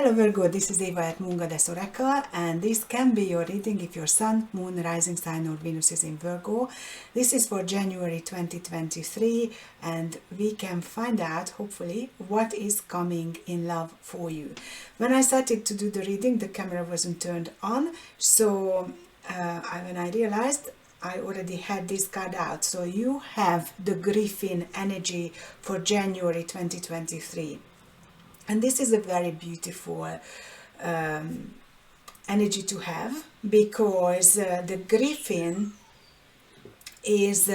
Hello Virgo, this is Eva at Moon Goddess Oracle, and this can be your reading if your Sun, Moon, Rising sign or Venus is in Virgo. This is for January 2023, and we can find out, hopefully, what is coming in love for you. When I started to do the reading, the camera wasn't turned on, so when I realized I already had this card out. So you have the Griffin energy for January 2023. And this is a very beautiful energy to have, because the Griffin is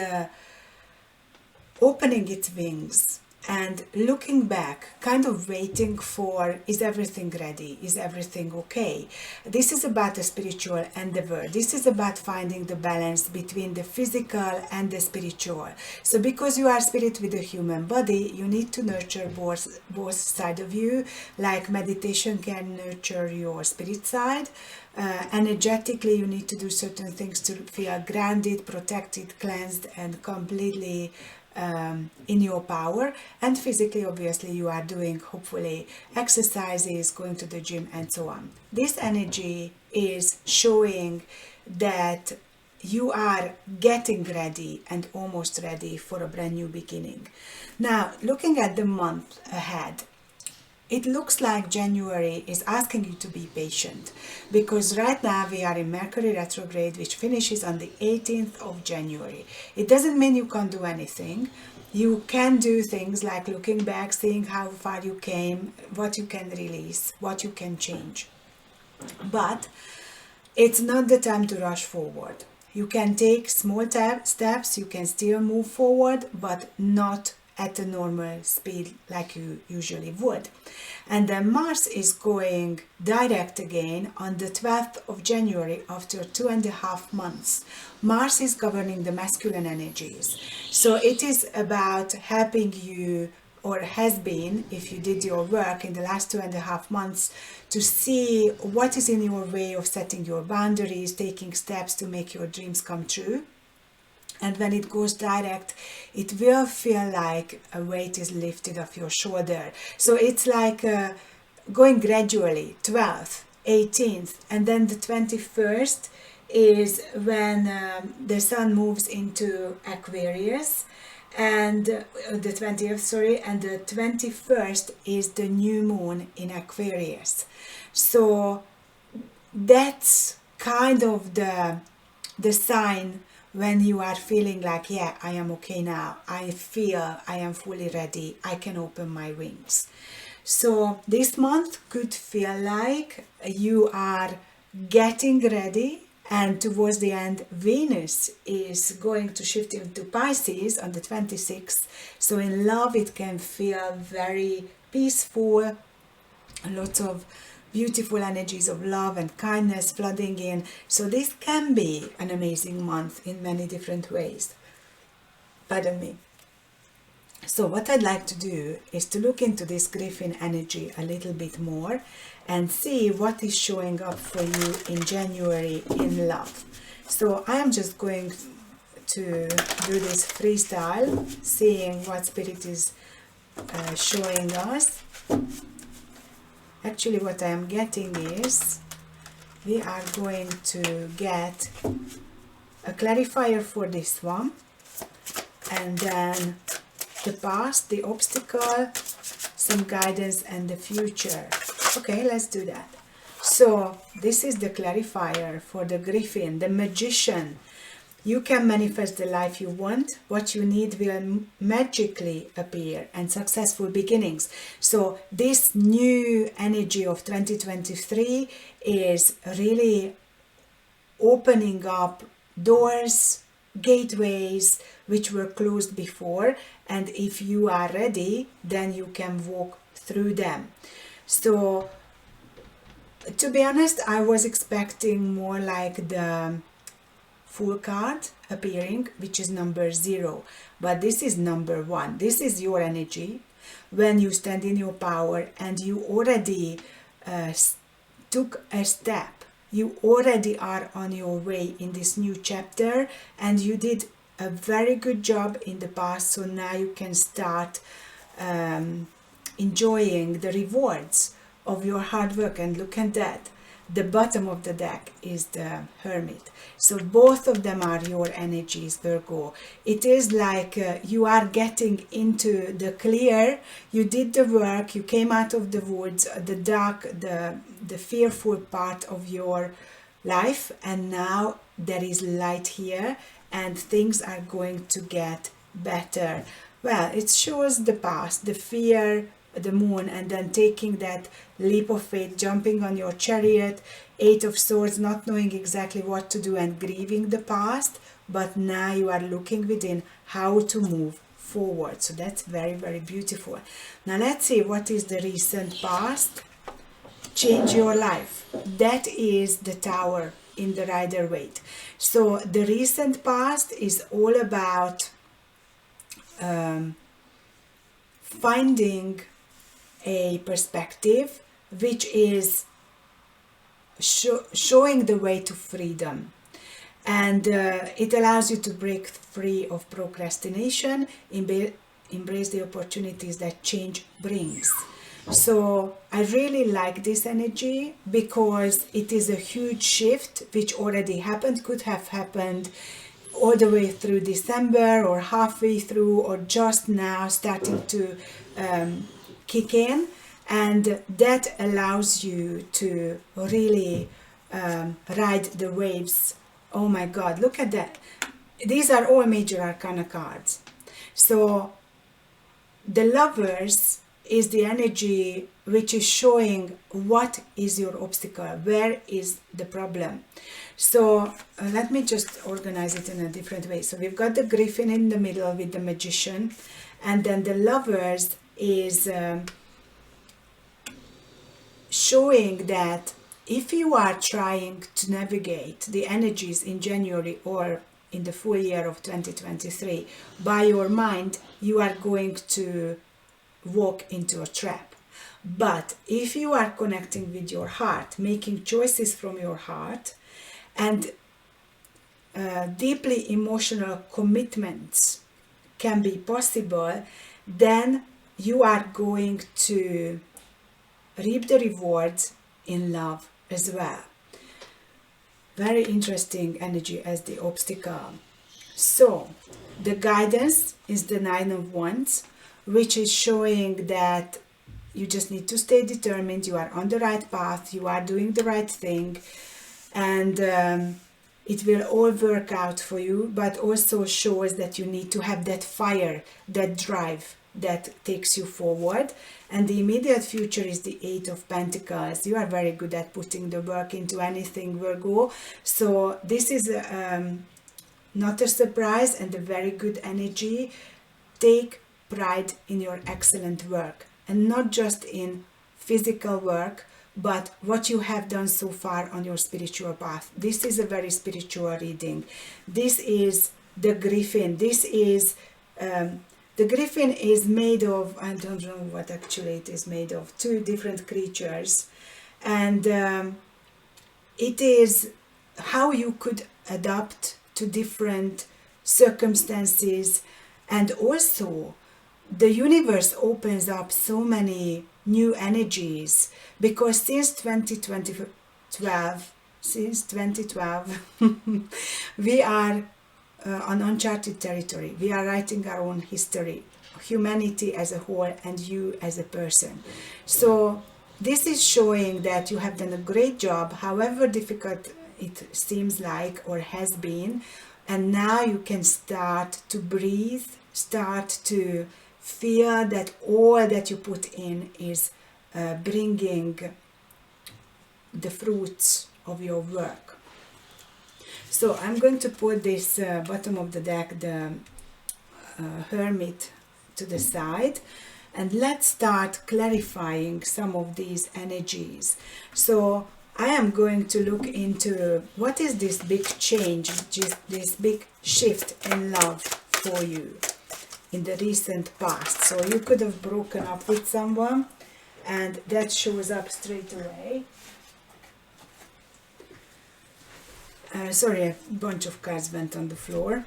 opening its wings and looking back, kind of waiting for, is everything ready? Is everything okay? This is about the spiritual endeavor. This is about finding the balance between the physical and the spiritual. So because you are spirit with a human body, you need to nurture both sides of you, like meditation can nurture your spirit side. Energetically, you need to do certain things to feel grounded, protected, cleansed, and completely in your power. And physically, obviously, you are doing hopefully exercises, going to the gym, and so on. This energy is showing that you are getting ready and almost ready for a brand new beginning. Now, looking at the month ahead, it looks like January is asking you to be patient, because right now we are in Mercury retrograde, which finishes on the 18th of January. It doesn't mean you can't do anything. You can do things like looking back, seeing how far you came, what you can release, what you can change. But it's not the time to rush forward. You can take small steps, you can still move forward, but not at the normal speed like you usually would. And then Mars is going direct again on the 12th of January after 2.5 months. Mars is governing the masculine energies. So it is about helping you, or has been, if you did your work in the last 2.5 months, to see what is in your way of setting your boundaries, taking steps to make your dreams come true. And when it goes direct, it will feel like a weight is lifted off your shoulder. So it's like going gradually, 12th, 18th, and then the 21st is when the sun moves into Aquarius, and the 20th, sorry, and the 21st is the new moon in Aquarius. So that's kind of the sign when you are feeling like, yeah, I am okay now, I feel I am fully ready, I can open my wings. So this month could feel like you are getting ready, and towards the end Venus is going to shift into Pisces on the 26th. So in love it can feel very peaceful, lots of beautiful energies of love and kindness flooding in. So this can be an amazing month in many different ways. Pardon me. So what I'd like to do is to look into this Griffin energy a little bit more and see what is showing up for you in January in love. So I am just going to do this freestyle, seeing what Spirit is showing us. Actually, what I am getting is we are going to get a clarifier for this one, and then the past, the obstacle, some guidance, and the future. Okay, let's do that. So this is the clarifier for the Griffin, the Magician. You can manifest the life you want. What you need will magically appear, and successful beginnings. So this new energy of 2023 is really opening up doors, gateways which were closed before, and if you are ready, then you can walk through them. So to be honest, I was expecting more like the Fool card appearing, which is number 0, but this is number 1. This is your energy when you stand in your power and you already took a step. You already are on your way in this new chapter, and you did a very good job in the past, so now you can start enjoying the rewards of your hard work. And look at that. The bottom of the deck is the Hermit. So both of them are your energies, Virgo. It is like you are getting into the clear. You did the work. You came out of the woods, the dark, the fearful part of your life. And now there is light here and things are going to get better. Well, it shows the past, the fear, the moon, and then taking that leap of faith, jumping on your chariot, 8 of Swords, not knowing exactly what to do and grieving the past, but now you are looking within how to move forward. So that's very, very beautiful. Now let's see what is the recent past. Change your life. That is the Tower in the Rider-Waite. So the recent past is all about finding a perspective which is showing the way to freedom, and it allows you to break free of procrastination, embrace the opportunities that change brings. So I really like this energy because it is a huge shift which already happened, could have happened all the way through December or halfway through or just now starting to kick in, and that allows you to really ride the waves. Oh my God, look at that. These are all major arcana cards. So the Lovers is the energy which is showing what is your obstacle, where is the problem. So let me just organize it in a different way. So we've got the Griffin in the middle with the Magician, and then the Lovers is showing that if you are trying to navigate the energies in January or in the full year of 2023 by your mind, you are going to walk into a trap. But if you are connecting with your heart, making choices from your heart, and deeply emotional commitments can be possible, then you are going to reap the rewards in love as well. Very interesting energy as the obstacle. So the guidance is the Nine of Wands, which is showing that you just need to stay determined, you are on the right path, you are doing the right thing, and it will all work out for you, but also shows that you need to have that fire, that drive that takes you forward. And the immediate future is the Eight of Pentacles. You are very good at putting the work into anything, Virgo. So this is not a surprise and a very good energy. Take pride in your excellent work, and not just in physical work, but what you have done so far on your spiritual path. This is a very spiritual reading. This is the Griffin. This is the Griffin is made of, I don't know what actually it is made of, 2 different creatures, and it is how you could adapt to different circumstances. And also the universe opens up so many new energies, because since 2012 we are on uncharted territory. We are writing our own history, humanity as a whole and you as a person. So this is showing that you have done a great job, however difficult it seems like or has been, and now you can start to breathe, start to feel that all that you put in is bringing the fruits of your work. So I'm going to put this bottom of the deck, the Hermit, to the side, and let's start clarifying some of these energies. So I am going to look into what is this big change, just this big shift in love for you in the recent past. So you could have broken up with someone, and that shows up straight away. Sorry, a bunch of cards went on the floor.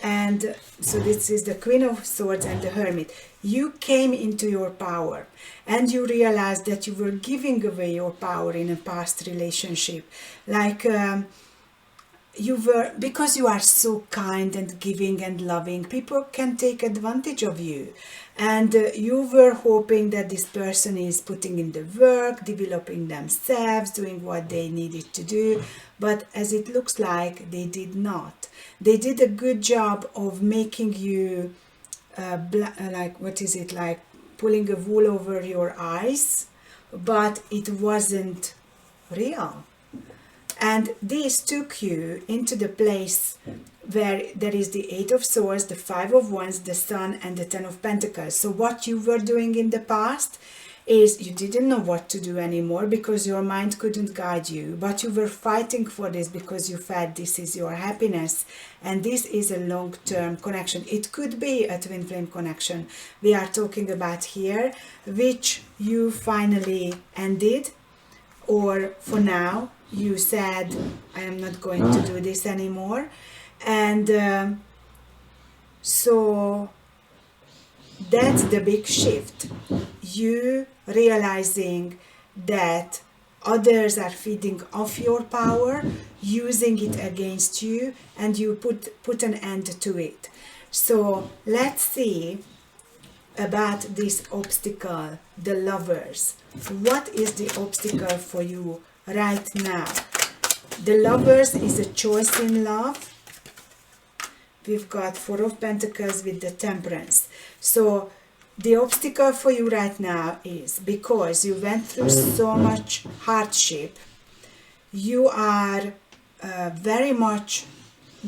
And so this is the Queen of Swords and the Hermit. You came into your power and you realized that you were giving away your power in a past relationship. Like you were, because you are so kind and giving and loving, people can take advantage of you. And you were hoping that this person is putting in the work, developing themselves, doing what they needed to do. But as it looks like, they did not. They did a good job of making you, like, what is it, like pulling a wool over your eyes, but it wasn't real. And this took you into the place where there is the Eight of Swords, the Five of Wands, the Sun, and the Ten of Pentacles. So what you were doing in the past is you didn't know what to do anymore because your mind couldn't guide you, but you were fighting for this because you felt this is your happiness and this is a long-term connection. It could be a twin flame connection we are talking about here, which you finally ended, or for now you said, I am not going to do this anymore. And so that's the big shift. You realizing that others are feeding off your power, using it against you, and you put an end to it. So let's see about this obstacle, the Lovers. What is the obstacle for you right now? The Lovers is a choice in love. We've got Four of Pentacles with the Temperance. So the obstacle for you right now is because you went through so much hardship, you are very much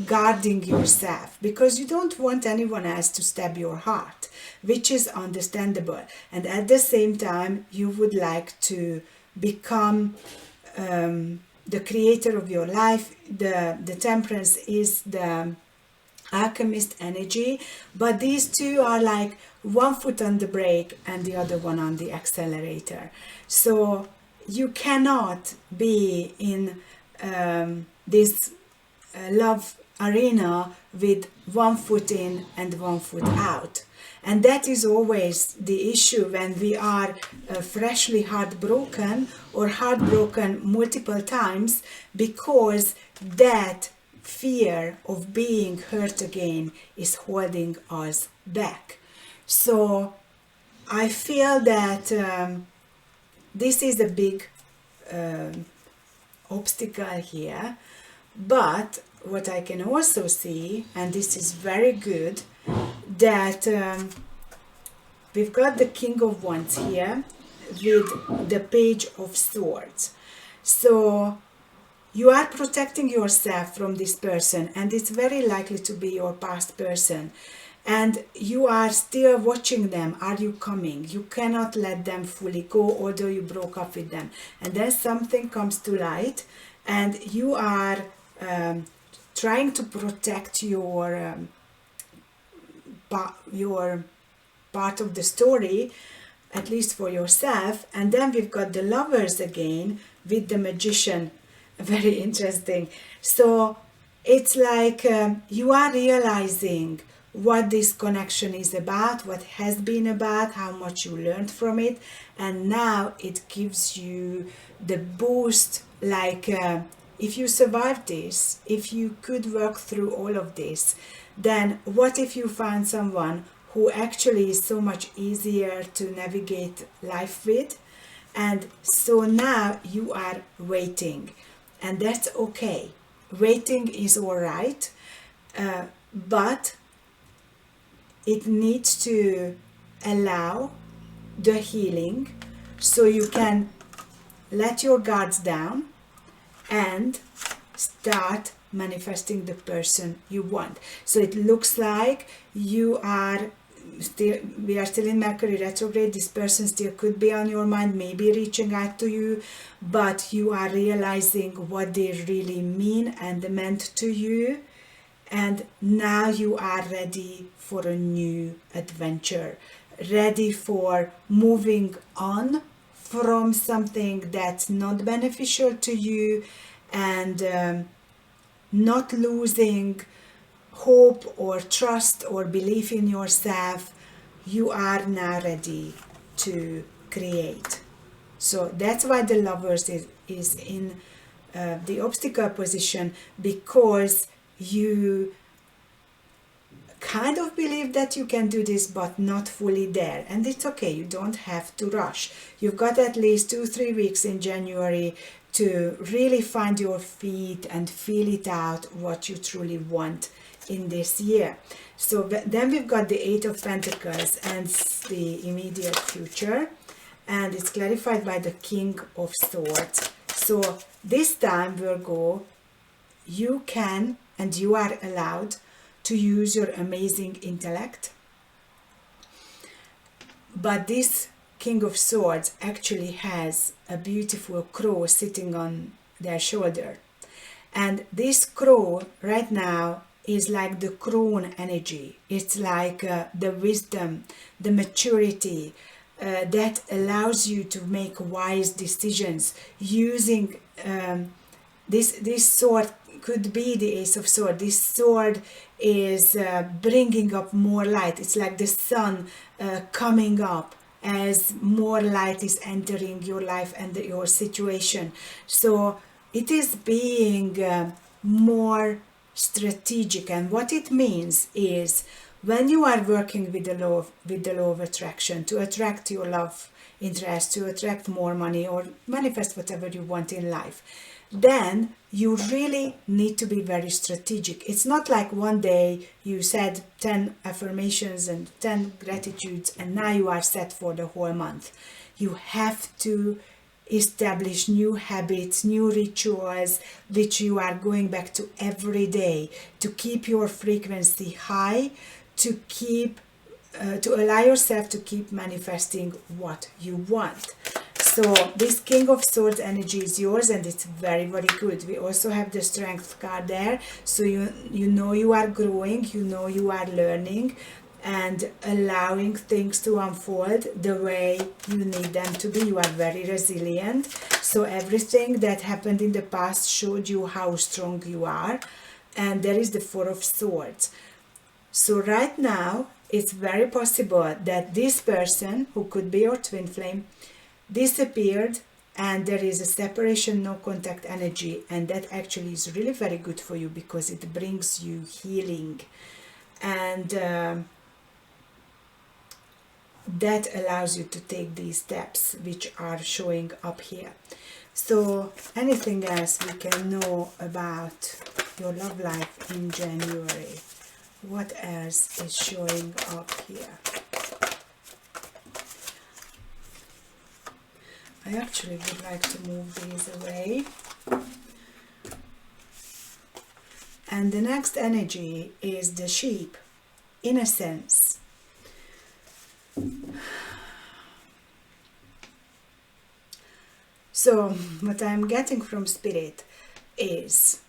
guarding yourself because you don't want anyone else to stab your heart, which is understandable. And at the same time, you would like to become the creator of your life. The Temperance is the alchemist energy, but these two are like one foot on the brake and the other one on the accelerator. So you cannot be in this love arena with one foot in and one foot out. And that is always the issue when we are freshly heartbroken or heartbroken multiple times, because that fear of being hurt again is holding us back. So I feel that this is a big obstacle here, but what I can also see, and this is very good, that we've got the King of Wands here with the Page of Swords. So you are protecting yourself from this person, and it's very likely to be your past person. And you are still watching them. Are you coming? You cannot let them fully go, although you broke up with them. And then something comes to light, and you are trying to protect your part of the story, at least for yourself. And then we've got the Lovers again with the Magician. Very interesting. So it's like you are realizing what this connection is about, what has been about, how much you learned from it, and now it gives you the boost, like if you survive this, if you could work through all of this, then what if you find someone who actually is so much easier to navigate life with? And so now you are waiting, and that's okay. Waiting is all right, but it needs to allow the healing so you can let your guards down and start manifesting the person you want. So it looks like you are still, we are still in Mercury retrograde. This person still could be on your mind, maybe reaching out to you, but you are realizing what they really mean and meant to you. And now you are ready for a new adventure, ready for moving on from something that's not beneficial to you, and not losing hope or trust or belief in yourself, you are now ready to create. So that's why the Lovers is in the obstacle position, because you kind of believe that you can do this but not fully there, and it's okay, you don't have to rush. You've got at least 2-3 weeks in January to really find your feet and feel it out what you truly want in this year. So then we've got the Eight of Pentacles and the immediate future, and it's clarified by the King of Swords. So this time, Virgo, you can and you are allowed to use your amazing intellect, but this King of Swords actually has a beautiful crow sitting on their shoulder, and this crow right now is like the crown energy. It's like the wisdom, the maturity that allows you to make wise decisions using this sword. Could be the Ace of Swords. This sword is bringing up more light. It's like the sun coming up as more light is entering your life and your situation. So it is being more strategic, and what it means is when you are working with the law of attraction to attract your love interest, to attract more money or manifest whatever you want in life, then you really need to be very strategic. It's not like one day you said 10 affirmations and 10 gratitudes and now you are set for the whole month. You have to establish new habits, new rituals, which you are going back to every day to keep your frequency high, to keep to allow yourself to keep manifesting what you want. So this King of Swords energy is yours, and it's very, very good. We also have the Strength card there, so you know you are growing, you know you are learning and allowing things to unfold the way you need them to be. You are very resilient, so everything that happened in the past showed you how strong you are. And there is the Four of Swords. So right now it's very possible that this person, who could be your twin flame, disappeared, and there is a separation, no contact energy, and that actually is really very good for you because it brings you healing, and that allows you to take these steps which are showing up here. So anything else we can know about your love life in January? What else is showing up here? I actually would like to move these away. And the next energy is the sheep, innocence. So what I'm getting from Spirit is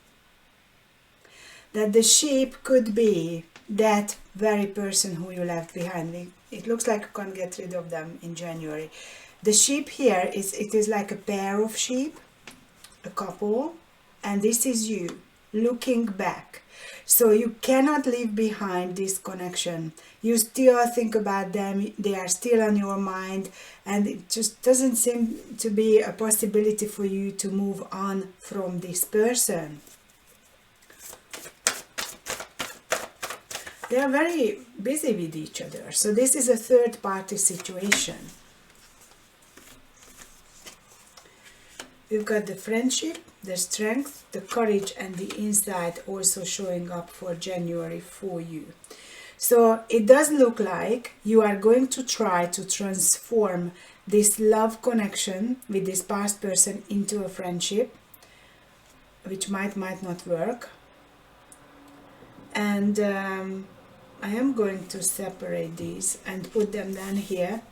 that the sheep could be that very person who you left behind. It looks like you can't get rid of them in January. The sheep here it is like a pair of sheep, a couple, and this is you looking back. So you cannot leave behind this connection. You still think about them, they are still on your mind, and it just doesn't seem to be a possibility for you to move on from this person. They are very busy with each other. So this is a third party situation. We've got the friendship, the strength, the courage, and the insight also showing up for January for you. So it does look like you are going to try to transform this love connection with this past person into a friendship, which might not work. And I am going to separate these and put them down here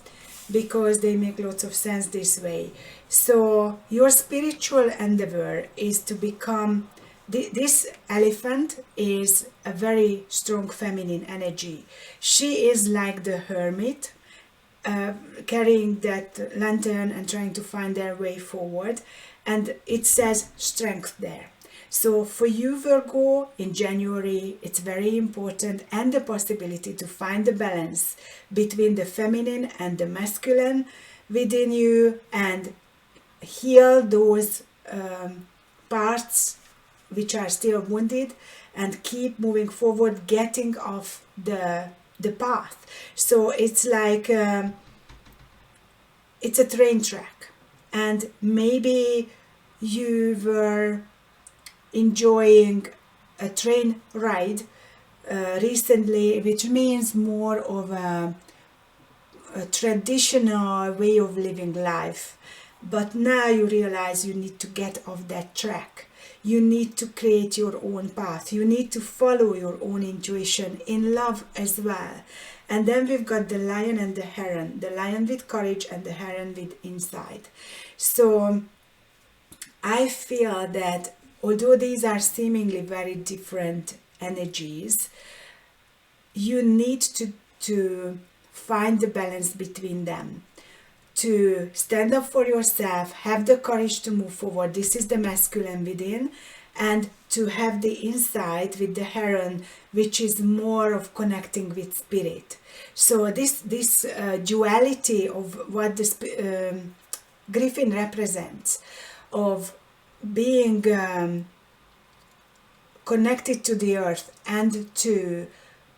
because they make lots of sense this way. So your spiritual endeavor is to become, this elephant is a very strong feminine energy. She is like the hermit, carrying that lantern and trying to find their way forward, and it says strength there. So for you, Virgo, in January, it's very important, and the possibility to find the balance between the feminine and the masculine within you, and heal those parts which are still wounded, and keep moving forward, getting off the path. So it's like it's a train track, and maybe you were enjoying a train ride recently, which means more of a traditional way of living life, but now you realize you need to get off that track. You need to create your own path. You need to follow your own intuition in love as well. And then we've got the lion and the heron, the lion with courage and the heron with insight. So I feel that although these are seemingly very different energies, you need to find the balance between them, to stand up for yourself, have the courage to move forward. This is the masculine within, and to have the insight with the heron, which is more of connecting with spirit. So this duality of what the Griffin represents, of being connected to the earth and to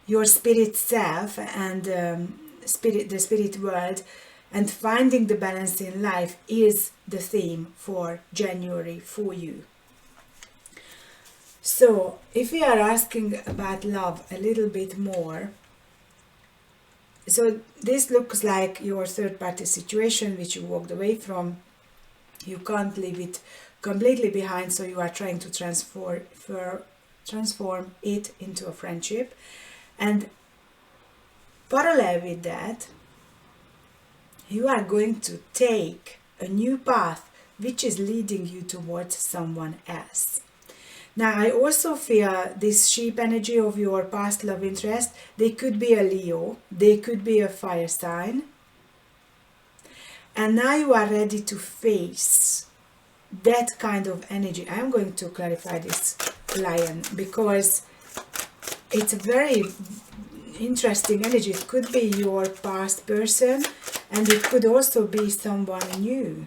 your spirit self and the spirit world, and finding the balance in life, is the theme for January for you. So if we are asking about love a little bit more, so this looks like your third party situation which you walked away from. You can't leave it completely behind, so you are trying to transform it into a friendship. And parallel with that, you are going to take a new path which is leading you towards someone else. Now, I also feel this sheep energy of your past love interest. They could be a Leo, they could be a fire sign. And now you are ready to face that kind of energy. I'm going to clarify this lion because it's a very interesting energy. It could be your past person, and it could also be someone new.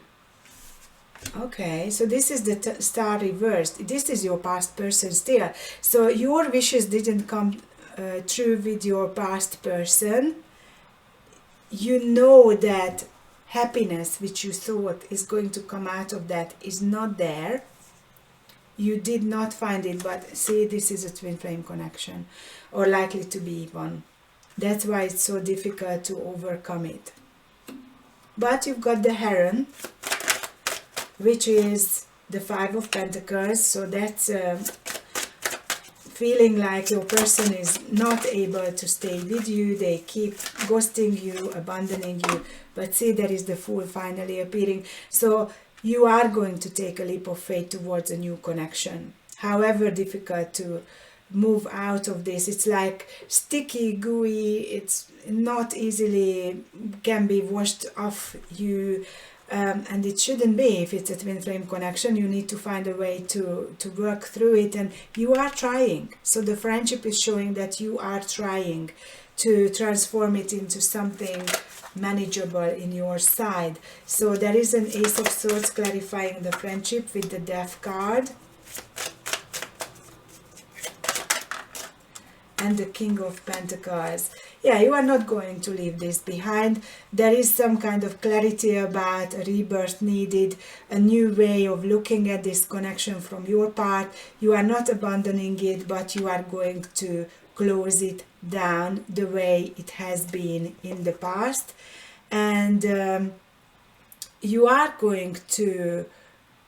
Okay, so this is the star reversed. This is your past person still. So your wishes didn't come true with your past person. You know that happiness which you thought is going to come out of that is not there. You did not find it, but see, this is a twin flame connection, or likely to be one. That's why it's so difficult to overcome it. But you've got the heron, which is the Five of Pentacles. So that's feeling like your person is not able to stay with you. They keep ghosting you, abandoning you. But see, there is the Fool finally appearing. So you are going to take a leap of faith towards a new connection. However difficult to move out of this. It's like sticky, gooey. It's not easily can be washed off you. And it shouldn't be. If it's a twin flame connection, you need to find a way to work through it, and you are trying. So the friendship is showing that you are trying to transform it into something manageable in your side. So there is an Ace of Swords clarifying the friendship with the Death card, and the King of Pentacles. Yeah, you are not going to leave this behind. There is some kind of clarity about a rebirth needed, a new way of looking at this connection from your part. You are not abandoning it, but you are going to close it down the way it has been in the past. And you are going to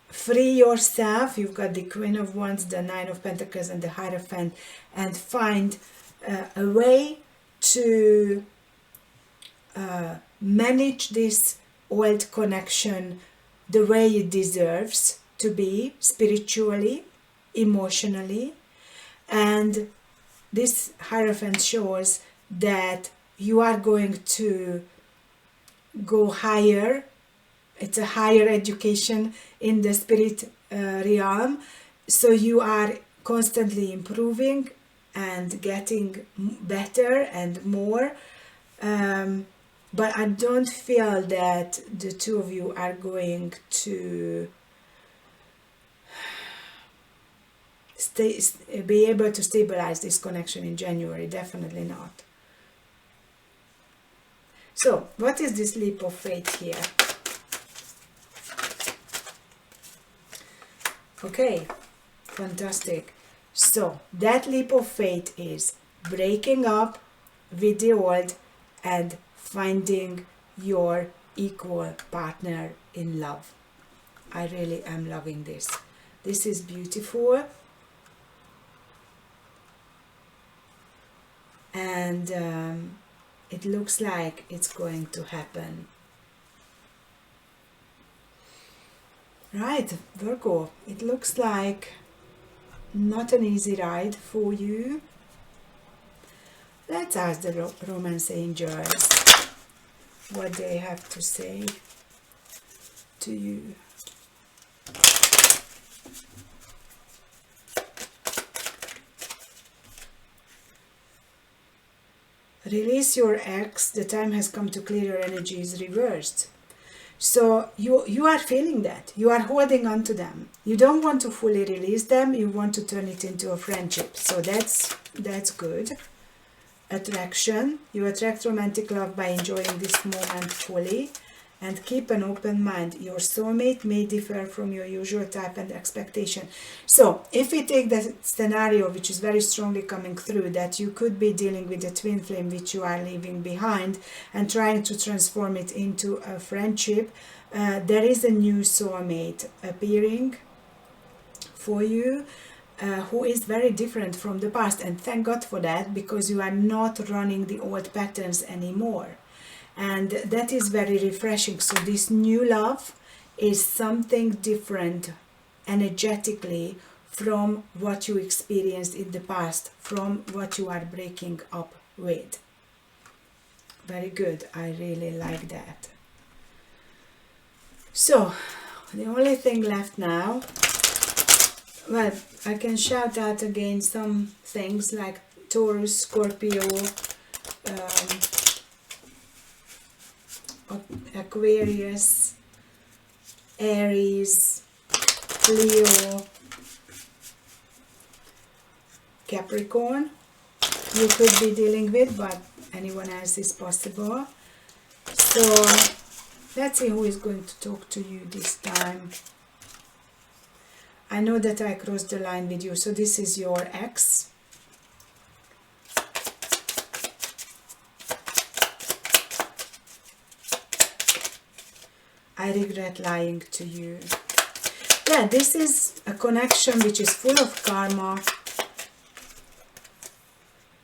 free yourself. You've got the Queen of Wands, the Nine of Pentacles, and the Hierophant, and find a way to manage this old connection the way it deserves to be, spiritually, emotionally. And this Hierophant shows that you are going to go higher. It's a higher education in the spirit realm. So you are constantly improving and getting better and more, but I don't feel that the two of you are going to be able to stabilize this connection in January. Definitely not. So what is this leap of faith here? Okay, fantastic. So that leap of faith is breaking up with the old and finding your equal partner in love. I really am loving this. This is beautiful. And it looks like it's going to happen. Right, Virgo, it looks like not an easy ride for you. Let's ask the romance angels what they have to say to you. Release your ex. The time has come to clear your energy is reversed. So you are feeling that. You are holding on to them. You don't want to fully release them. You want to turn it into a friendship. So that's good. Attraction. You attract romantic love by enjoying this moment fully. And keep an open mind. Your soulmate may differ from your usual type and expectation. So if we take the scenario, which is very strongly coming through, that you could be dealing with a twin flame which you are leaving behind and trying to transform it into a friendship, there is a new soulmate appearing for you, who is very different from the past. And thank God for that, because you are not running the old patterns anymore. And that is very refreshing. So this new love is something different energetically from what you experienced in the past, from what you are breaking up with. Very good. I really like that. So the only thing left now, well, I can shout out again some things like Taurus, Scorpio, Aquarius, Aries, Leo, Capricorn you could be dealing with, but anyone else is possible. So let's see who is going to talk to you this time. I know that I crossed the line with you, so this is your ex. I regret lying to you. Yeah, this is a connection which is full of karma.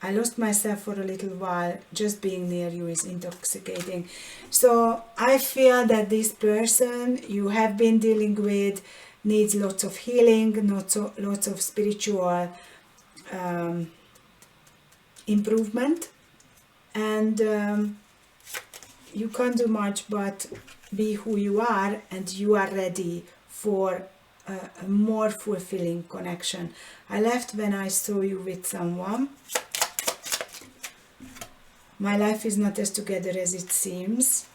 I lost myself for a little while. Just being near you is intoxicating. So I feel that this person you have been dealing with needs lots of healing, lots of spiritual improvement. And you can't do much but be who you are, and you are ready for a more fulfilling connection. I left when I saw you with someone. My life is not as together as it seems.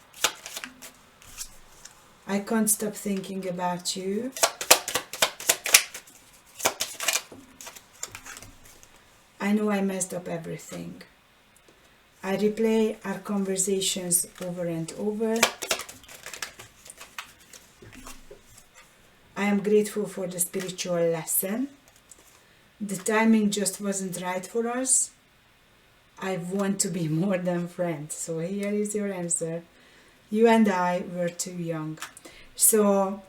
I can't stop thinking about you. I know I messed up everything. I replay our conversations over and over. I am grateful for the spiritual lesson. The timing just wasn't right for us. I want to be more than friends. So here is your answer. You and I were too young. So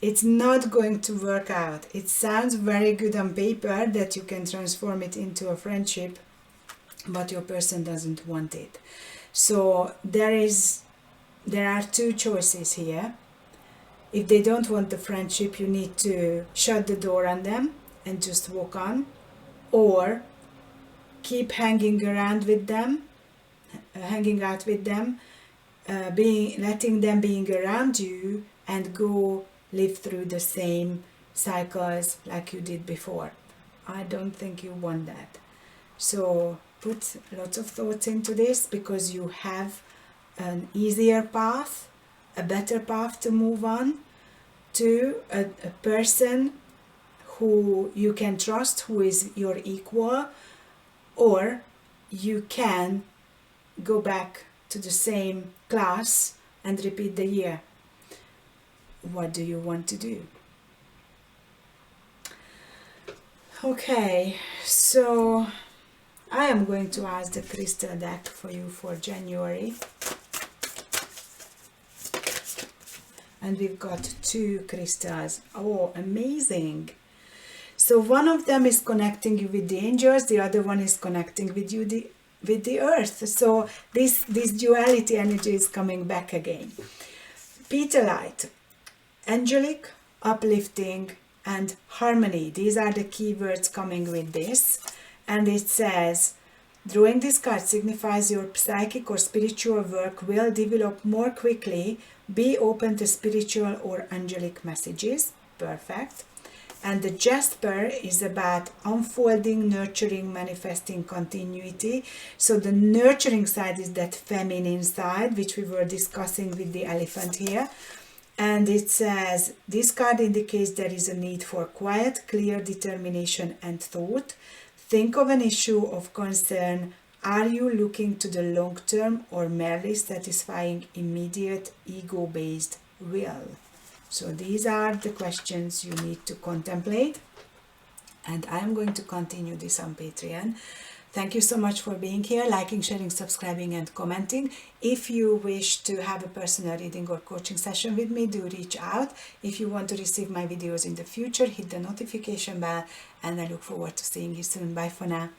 it's not going to work out. It sounds very good on paper that you can transform it into a friendship, but your person doesn't want it. So there are two choices here. If they don't want the friendship, you need to shut the door on them and just walk on, or keep hanging out with them, letting them being around you, and go live through the same cycles like you did before. I don't think you want that. So put lots of thoughts into this, because you have an easier path, a better path to move on to a person who you can trust, who is your equal, or you can go back to the same class and repeat the year. What do you want to do? Okay, so I am going to ask the crystal deck for you for January. And we've got 2 crystals. Oh, amazing. So one of them is connecting you with the angels, the other one is connecting with you with the earth. So this duality energy is coming back again. Petalite, angelic, uplifting, and harmony. These are the keywords coming with this. And it says, drawing this card signifies your psychic or spiritual work will develop more quickly. Be open to spiritual or angelic messages. Perfect. And the Jasper is about unfolding, nurturing, manifesting continuity. So the nurturing side is that feminine side, which we were discussing with the elephant here. And it says, this card indicates there is a need for quiet, clear determination and thought. Think of an issue of concern. Are you looking to the long term or merely satisfying immediate ego-based will? So these are the questions you need to contemplate. And I'm going to continue this on Patreon. Thank you so much for being here, liking, sharing, subscribing, and commenting. If you wish to have a personal reading or coaching session with me, do reach out. If you want to receive my videos in the future, hit the notification bell, and I look forward to seeing you soon. Bye for now.